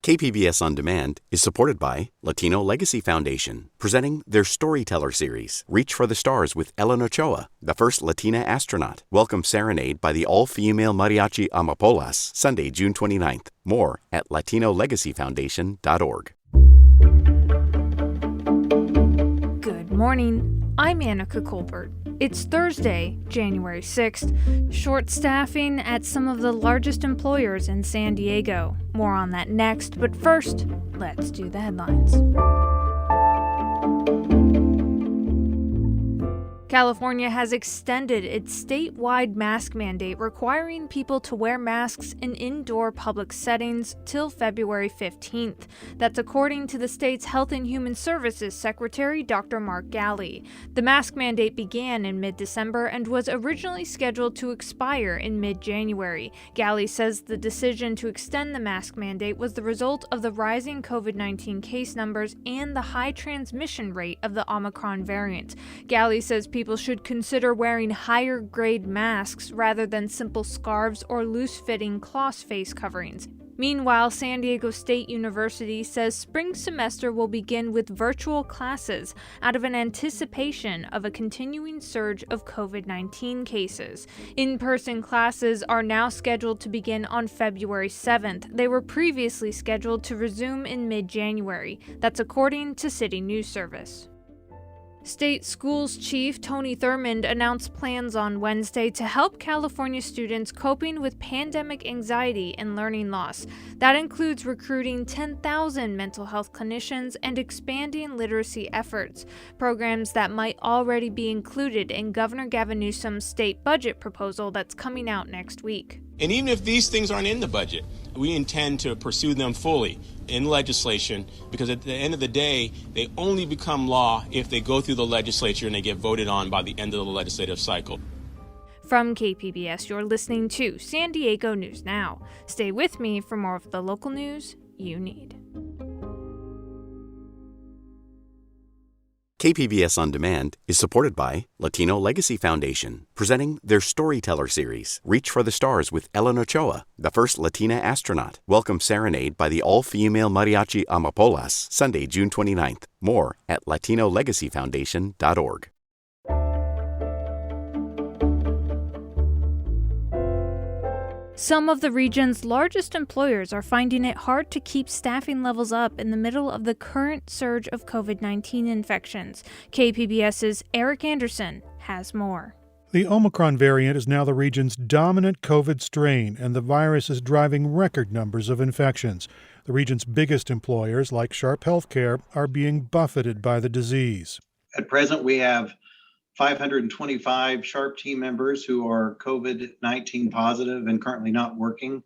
KPBS On Demand is supported by Latino Legacy Foundation, presenting their Storyteller series, Reach for the Stars with Ellen Ochoa, the first Latina astronaut. Welcome Serenade by the all-female mariachi Amapolas, Sunday, June 29th. More at latinolegacyfoundation.org. Good morning. I'm Annika Colbert. It's Thursday, January 6th. Short staffing at some of the largest employers in San Diego. More on that next, but first, let's do the headlines. California has extended its statewide mask mandate requiring people to wear masks in indoor public settings till February 15th. That's according to the state's Health and Human Services Secretary, Dr. Mark Ghaly. The mask mandate began in mid-December and was originally scheduled to expire in mid-January. Ghaly says the decision to extend the mask mandate was the result of the rising COVID-19 case numbers and the high transmission rate of the Omicron variant. Ghaly says people should consider wearing higher-grade masks rather than simple scarves or loose-fitting cloth face coverings. Meanwhile, San Diego State University says spring semester will begin with virtual classes out of an anticipation of a continuing surge of COVID-19 cases. In-person classes are now scheduled to begin on February 7th. They were previously scheduled to resume in mid-January. That's according to City News Service. State Schools Chief Tony Thurmond announced plans on Wednesday to help California students coping with pandemic anxiety and learning loss. That includes recruiting 10,000 mental health clinicians and expanding literacy efforts, programs that might already be included in Governor Gavin Newsom's state budget proposal that's coming out next week. And even if these things aren't in the budget, we intend to pursue them fully in legislation, because at the end of the day, they only become law if they go through the legislature and they get voted on by the end of the legislative cycle. From KPBS, you're listening to San Diego News Now. Stay with me for more of the local news you need. KPBS On Demand is supported by Latino Legacy Foundation, presenting their Storyteller series, Reach for the Stars with Ellen Ochoa, the first Latina astronaut. Welcome Serenade by the all-female mariachi Amapolas, Sunday, June 29th. More at latinolegacyfoundation.org. Some of the region's largest employers are finding it hard to keep staffing levels up in the middle of the current surge of COVID-19 infections. KPBS's Eric Anderson has more. The Omicron variant is now the region's dominant COVID strain, and the virus is driving record numbers of infections. The region's biggest employers, like Sharp Healthcare, are being buffeted by the disease. At present, we have 525 Sharp team members who are COVID-19 positive and currently not working.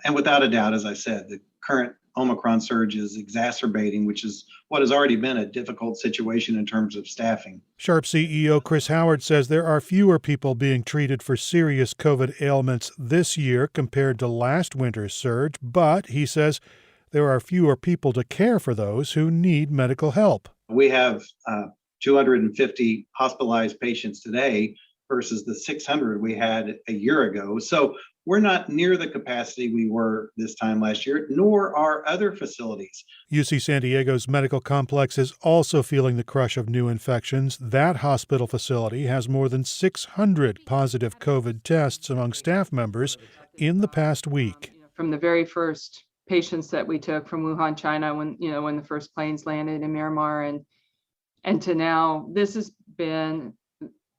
And without a doubt, as I said, the current Omicron surge is exacerbating, which is what has already been a difficult situation in terms of staffing. Sharp CEO Chris Howard says there are fewer people being treated for serious COVID ailments this year compared to last winter's surge, but he says there are fewer people to care for those who need medical help. We have 250 hospitalized patients today versus the 600 we had a year ago. So we're not near the capacity we were this time last year, nor are other facilities. UC San Diego's medical complex is also feeling the crush of new infections. That hospital facility has more than 600 positive COVID tests among staff members in the past week. From the very first patients that we took from Wuhan, China, when the first planes landed in Myanmar, and to now, this has been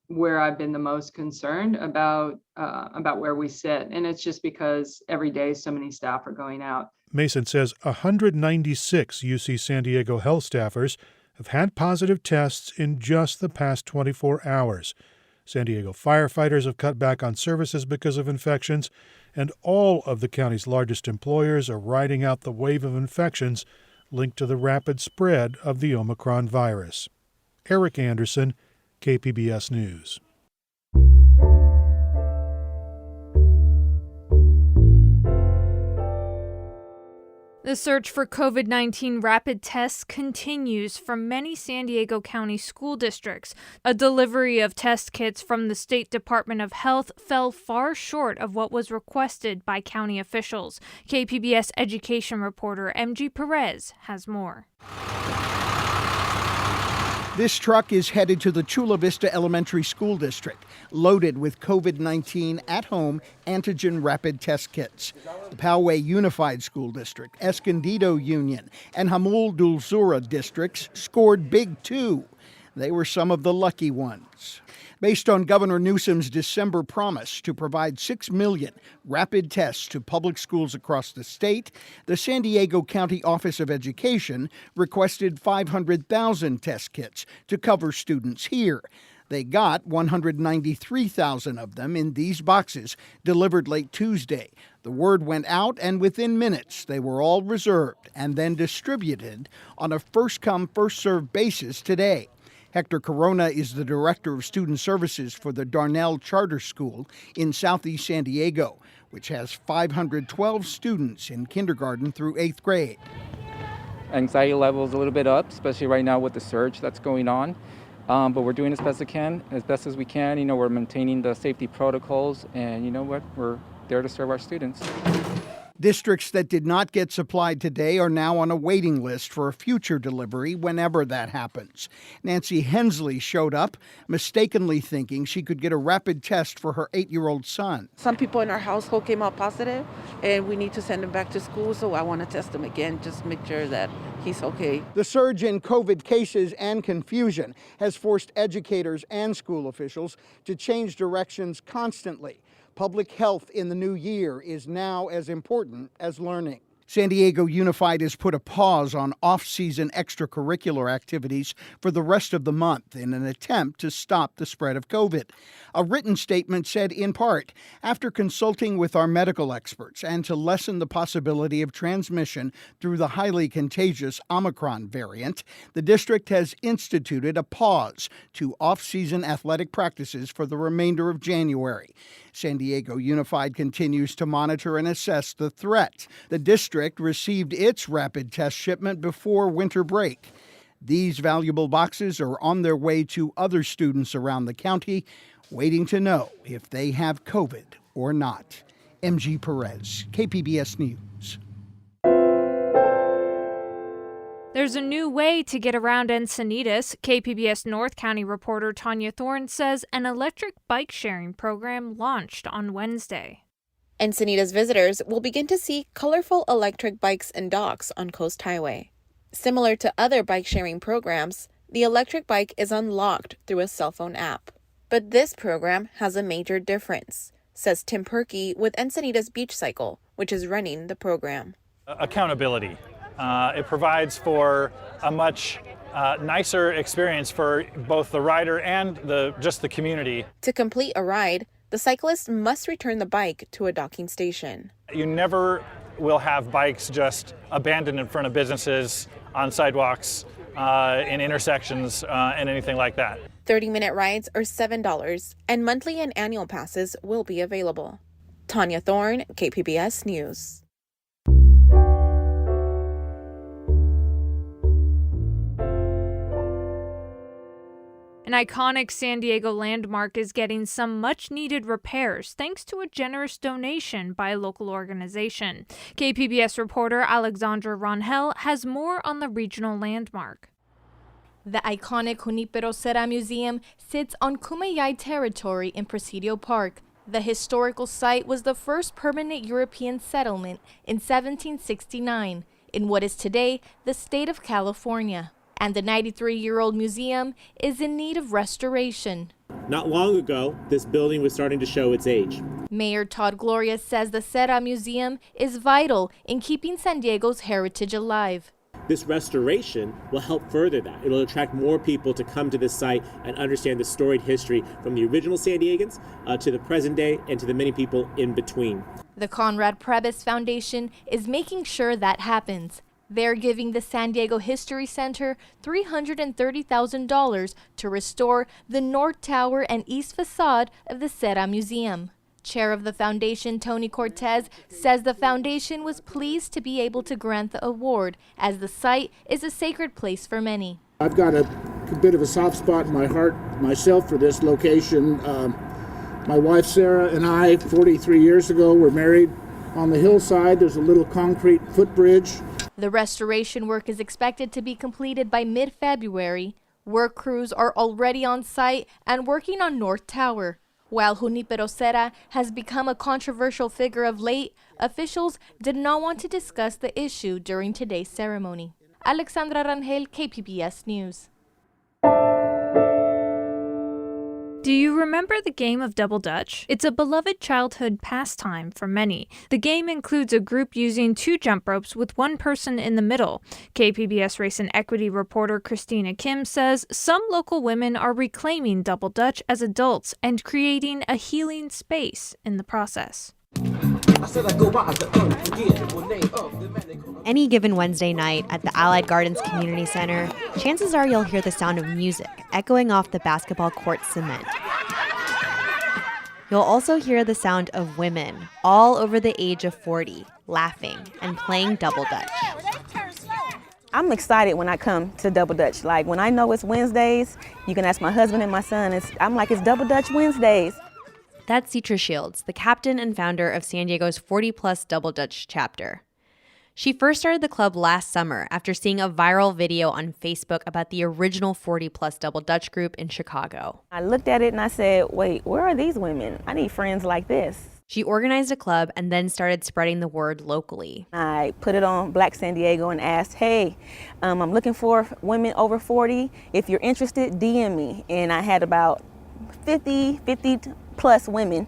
where I've been the most concerned about where we sit. And it's just because every day so many staff are going out. Mason says 196 UC San Diego health staffers have had positive tests in just the past 24 hours. San Diego firefighters have cut back on services because of infections, and all of the county's largest employers are riding out the wave of infections linked to the rapid spread of the Omicron virus. Eric Anderson, KPBS News. The The search for COVID-19 rapid tests continues from many San Diego County school districts. A delivery of test kits from the State Department of Health fell far short of what was requested by county officials. KPBS education reporter MG Perez has more. This truck is headed to the Chula Vista Elementary School District, loaded with COVID-19 at-home antigen rapid test kits. The Poway Unified School District, Escondido Union, and Jamul Dulzura districts scored big too. They were some of the lucky ones. Based on Governor Newsom's December promise to provide 6 million rapid tests to public schools across the state, the San Diego County Office of Education requested 500,000 test kits to cover students here. They got 193,000 of them in these boxes, delivered late Tuesday. The word went out, and within minutes, they were all reserved and then distributed on a first-come, first-served basis today. Hector Corona is the Director of Student Services for the Darnell Charter School in Southeast San Diego, which has 512 students in kindergarten through 8th grade. Anxiety levels a little bit up, especially right now with the surge that's going on. But we're doing as best as we can. We're maintaining the safety protocols, and you know what? We're there to serve our students. Districts that did not get supplied today are now on a waiting list for a future delivery whenever that happens. Nancy Hensley showed up, mistakenly thinking she could get a rapid test for her 8-year-old son. Some people in our household came out positive, and we need to send him back to school, so I want to test him again, just make sure that he's okay. The surge in COVID cases and confusion has forced educators and school officials to change directions constantly. Public health in the new year is now as important as learning. San Diego Unified has put a pause on off-season extracurricular activities for the rest of the month in an attempt to stop the spread of COVID. A written statement said, in part, after consulting with our medical experts and to lessen the possibility of transmission through the highly contagious Omicron variant, the district has instituted a pause to off-season athletic practices for the remainder of January. San Diego Unified continues to monitor and assess the threat. The district received its rapid test shipment before winter break. These valuable boxes are on their way to other students around the county, waiting to know if they have COVID or not. MG Perez, KPBS News. There's a new way to get around Encinitas. KPBS North County reporter Tanya Thorne says an electric bike sharing program launched on Wednesday. Encinitas visitors will begin to see colorful electric bikes and docks on Coast Highway. Similar to other bike-sharing programs, the electric bike is unlocked through a cell phone app. But this program has a major difference, says Tim Perkey with Encinitas Beach Cycle, which is running the program. Accountability. It provides for a much nicer experience for both the rider and just the community. To complete a ride, the cyclist must return the bike to a docking station. You never will have bikes just abandoned in front of businesses, on sidewalks, in intersections, and anything like that. 30-minute rides are $7, and monthly and annual passes will be available. Tanya Thorne, KPBS News. An iconic San Diego landmark is getting some much-needed repairs thanks to a generous donation by a local organization. KPBS reporter Alexandra Rangel has more on the regional landmark. The iconic Junipero Cera Museum sits on Kumeyaay territory in Presidio Park. The historical site was the first permanent European settlement in 1769 in what is today the state of California. And the 93-year-old museum is in need of restoration. Not long ago, this building was starting to show its age. Mayor Todd Gloria says the Cera Museum is vital in keeping San Diego's heritage alive. This restoration will help further that. It'll attract more people to come to this site and understand the storied history from the original San Diegans to the present day and to the many people in between. The Conrad Prebys Foundation is making sure that happens. They're giving the San Diego History Center $330,000 to restore the north tower and east facade of the Cera Museum. Chair of the foundation, Tony Cortez, says the foundation was pleased to be able to grant the award, as the site is a sacred place for many. I've got a bit of a soft spot in my heart myself for this location. My wife Sarah and I, 43 years ago, were married on the hillside. There's a little concrete footbridge. The restoration work is expected to be completed by mid-February. Work crews are already on site and working on North Tower. While Junipero Serra has become a controversial figure of late, officials did not want to discuss the issue during today's ceremony. Alexandra Rangel, KPBS News. Do you remember the game of Double Dutch? It's a beloved childhood pastime for many. The game includes a group using 2 jump ropes with one person in the middle. KPBS Race and Equity reporter Christina Kim says some local women are reclaiming Double Dutch as adults and creating a healing space in the process. Any given Wednesday night at the Allied Gardens Community Center, chances are you'll hear the sound of music echoing off the basketball court cement. You'll also hear the sound of women all over the age of 40 laughing and playing Double Dutch. I'm excited when I come to Double Dutch. Like when I know it's Wednesdays, you can ask my husband and my son. I'm like, it's Double Dutch Wednesdays. That's Citra Shields, the captain and founder of San Diego's 40-plus Double Dutch chapter. She first started the club last summer after seeing a viral video on Facebook about the original 40-plus Double Dutch group in Chicago. I looked at it and I said, wait, where are these women? I need friends like this. She organized a club and then started spreading the word locally. I put it on Black San Diego and asked, hey, I'm looking for women over 40. If you're interested, DM me. And I had about 50 plus women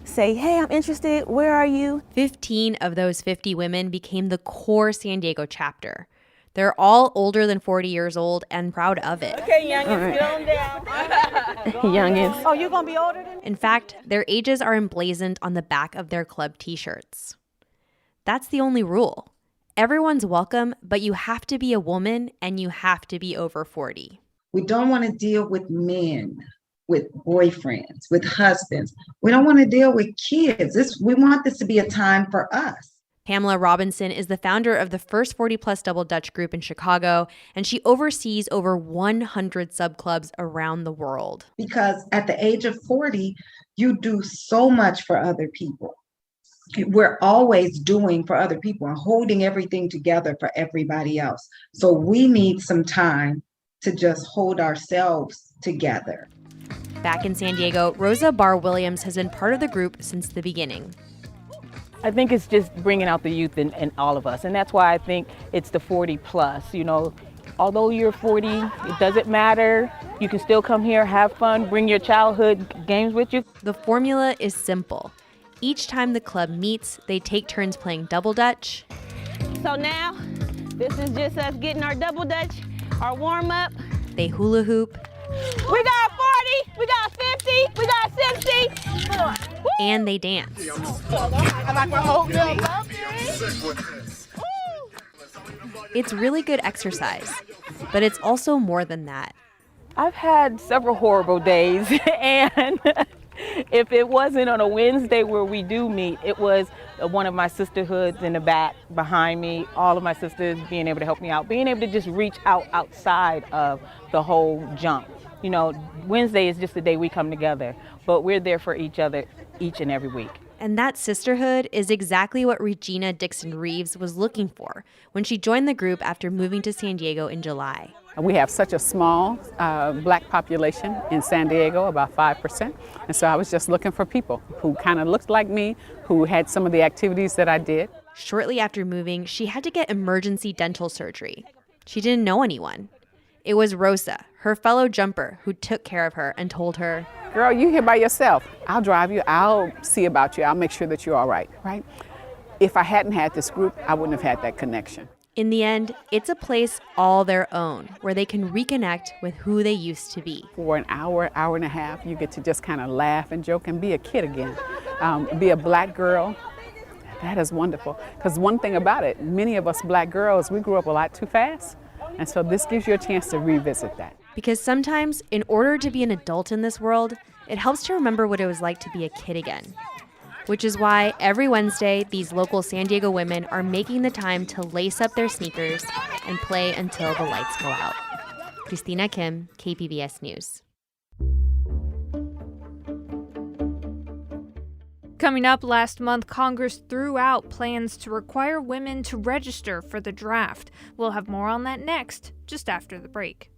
say, hey, I'm interested, where are you? 15 of those 50 women became the core San Diego chapter. They're all older than 40 years old and proud of it. Okay, youngins, get on down. Youngins. Oh, you're going to be older than me? In fact, their ages are emblazoned on the back of their club t-shirts. That's the only rule. Everyone's welcome, but you have to be a woman and you have to be over 40. We don't want to deal with men, with boyfriends, with husbands. We don't want to deal with kids. We want this to be a time for us. Pamela Robinson is the founder of the first 40-plus Double Dutch group in Chicago, and she oversees over 100 subclubs around the world. Because at the age of 40, you do so much for other people. We're always doing for other people and holding everything together for everybody else. So we need some time to just hold ourselves together. Back in San Diego, Rosa Barr Williams has been part of the group since the beginning. I think it's just bringing out the youth in all of us. And that's why I think it's the 40 plus. You know, although you're 40, it doesn't matter. You can still come here, have fun, bring your childhood games with you. The formula is simple. Each time the club meets, they take turns playing Double Dutch. So now, this is just us getting our Double Dutch, our warm up. They hula hoop. We got 40, we got 50, we got 60. And they dance. It's really good exercise, but it's also more than that. I've had several horrible days, and if it wasn't on a Wednesday where we do meet, it was one of my sisterhoods in the back behind me, all of my sisters being able to help me out, being able to just reach out outside of the whole jump. You know, Wednesday is just the day we come together, but we're there for each other each and every week. And that sisterhood is exactly what Regina Dixon Reeves was looking for when she joined the group after moving to San Diego in July. We have such a small black population in San Diego, about 5%. And so I was just looking for people who kind of looked like me, who had some of the activities that I did. Shortly after moving, she had to get emergency dental surgery. She didn't know anyone. It was Rosa, her fellow jumper, who took care of her and told her, girl, you here by yourself. I'll drive you. I'll see about you. I'll make sure that you're all right, right? If I hadn't had this group, I wouldn't have had that connection. In the end, it's a place all their own where they can reconnect with who they used to be. For an hour, hour and a half, you get to just kind of laugh and joke and be a kid again. Be a black girl. That is wonderful. Because one thing about it, many of us black girls, we grew up a lot too fast. And so this gives you a chance to revisit that. Because sometimes, in order to be an adult in this world, it helps to remember what it was like to be a kid again. which is why every Wednesday, these local San Diego women are making the time to lace up their sneakers and play until the lights go out. Christina Kim, KPBS News. Coming up, last month, Congress threw out plans to require women to register for the draft. We'll have more on that next, just after the break.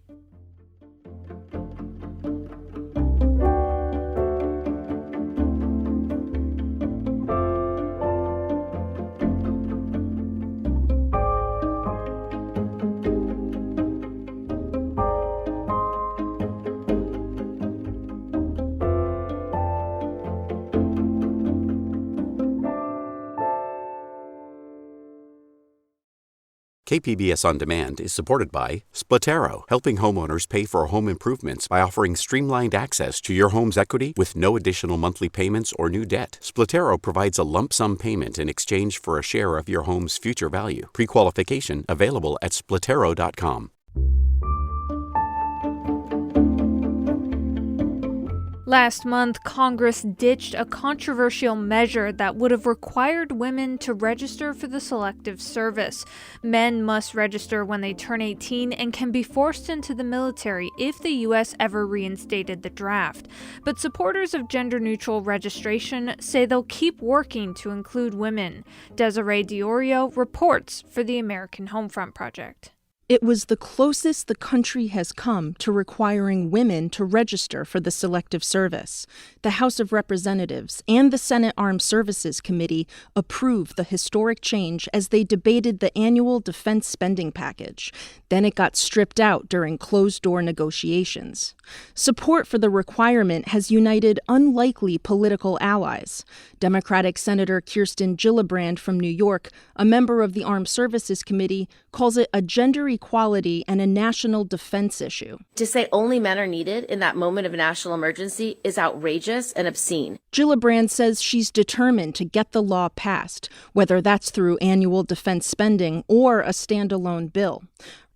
KPBS On Demand is supported by Splatero, helping homeowners pay for home improvements by offering streamlined access to your home's equity with no additional monthly payments or new debt. Splatero provides a lump sum payment in exchange for a share of your home's future value. Pre-qualification available at splatero.com. Last month, Congress ditched a controversial measure that would have required women to register for the Selective Service. Men must register when they turn 18 and can be forced into the military if the U.S. ever reinstated the draft. But supporters of gender-neutral registration say they'll keep working to include women. Desiree Diorio reports for the American Homefront Project. It was the closest the country has come to requiring women to register for the Selective Service. The House of Representatives and the Senate Armed Services Committee approved the historic change as they debated the annual defense spending package. Then it got stripped out during closed-door negotiations. Support for the requirement has united unlikely political allies. Democratic Senator Kirsten Gillibrand from New York, a member of the Armed Services Committee, calls it a gender equality and a national defense issue. To say only men are needed in that moment of national emergency is outrageous and obscene. Gillibrand says she's determined to get the law passed, whether that's through annual defense spending or a standalone bill.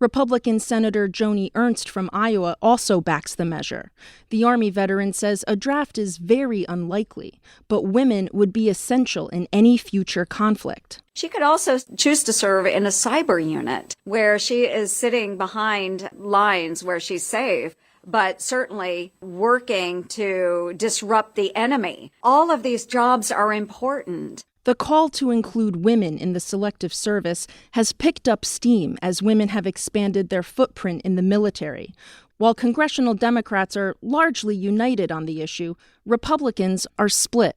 Republican Senator Joni Ernst from Iowa also backs the measure. The Army veteran says a draft is very unlikely, but women would be essential in any future conflict. She could also choose to serve in a cyber unit where she is sitting behind lines where she's safe, but certainly working to disrupt the enemy. All of these jobs are important. The call to include women in the Selective Service has picked up steam as women have expanded their footprint in the military. While congressional Democrats are largely united on the issue, Republicans are split.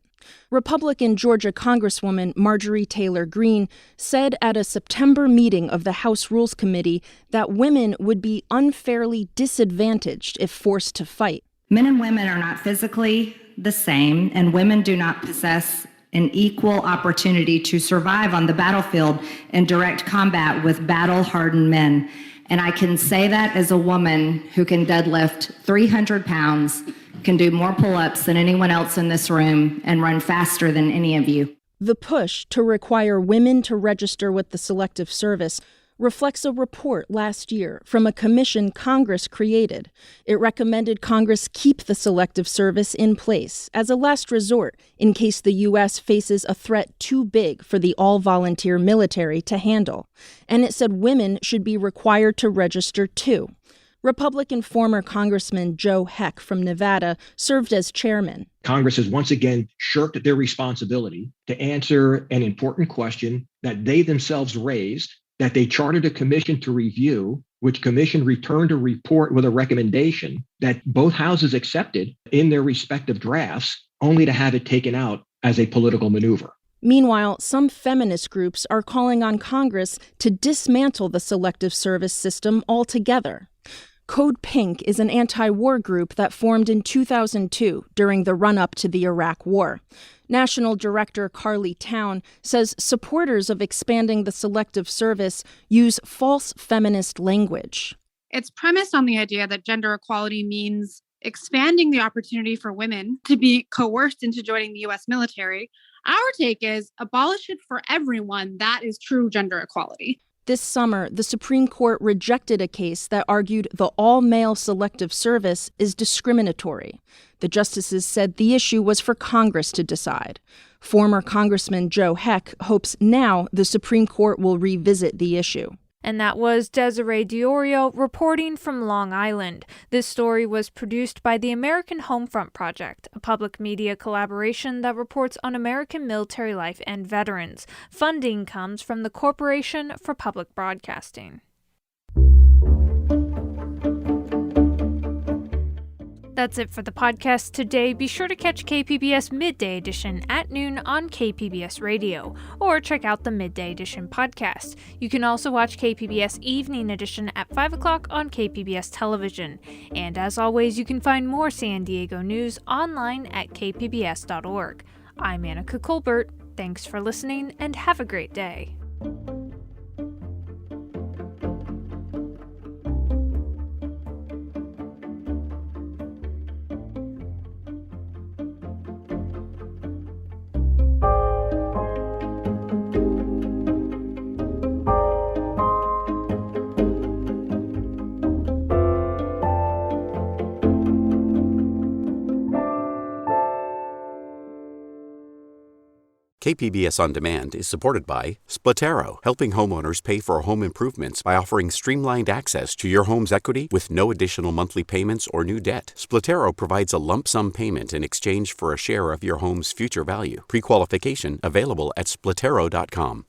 Republican Georgia Congresswoman Marjorie Taylor Greene said at a September meeting of the House Rules Committee that women would be unfairly disadvantaged if forced to fight. Men and women are not physically the same, and women do not possess an equal opportunity to survive on the battlefield in direct combat with battle-hardened men. And I can say that as a woman who can deadlift 300 pounds, can do more pull-ups than anyone else in this room, and run faster than any of you. The push to require women to register with the Selective Service reflects a report last year from a commission Congress created. It recommended Congress keep the Selective Service in place as a last resort in case the U.S. faces a threat too big for the all-volunteer military to handle. And it said women should be required to register too. Republican former Congressman Joe Heck from Nevada served as chairman. Congress has once again shirked their responsibility to answer an important question that they themselves raised, that they chartered a commission to review, which commission returned a report with a recommendation that both houses accepted in their respective drafts, only to have it taken out as a political maneuver. Meanwhile, some feminist groups are calling on Congress to dismantle the Selective Service system altogether. Code Pink is an anti-war group that formed in 2002 during the run-up to the Iraq War. National Director Carly Town says supporters of expanding the Selective Service use false feminist language. It's premised on the idea that gender equality means expanding the opportunity for women to be coerced into joining the U.S. military. Our take is abolish it for everyone. That is true gender equality. This summer, the Supreme Court rejected a case that argued the all-male selective service is discriminatory. The justices said the issue was for Congress to decide. Former Congressman Joe Heck hopes now the Supreme Court will revisit the issue. And that was Desiree Diorio reporting from Long Island. This story was produced by the American Homefront Project, a public media collaboration that reports on American military life and veterans. Funding comes from the Corporation for Public Broadcasting. That's it for the podcast today. Be sure to catch KPBS Midday Edition at noon on KPBS Radio, or check out the Midday Edition podcast. You can also watch KPBS Evening Edition at 5 o'clock on KPBS Television. And as always, you can find more San Diego news online at kpbs.org. I'm Annika Colbert. Thanks for listening, and have a great day. KPBS On Demand is supported by Splatero, helping homeowners pay for home improvements by offering streamlined access to your home's equity with no additional monthly payments or new debt. Splatero provides a lump sum payment in exchange for a share of your home's future value. Pre-qualification available at Splatero.com.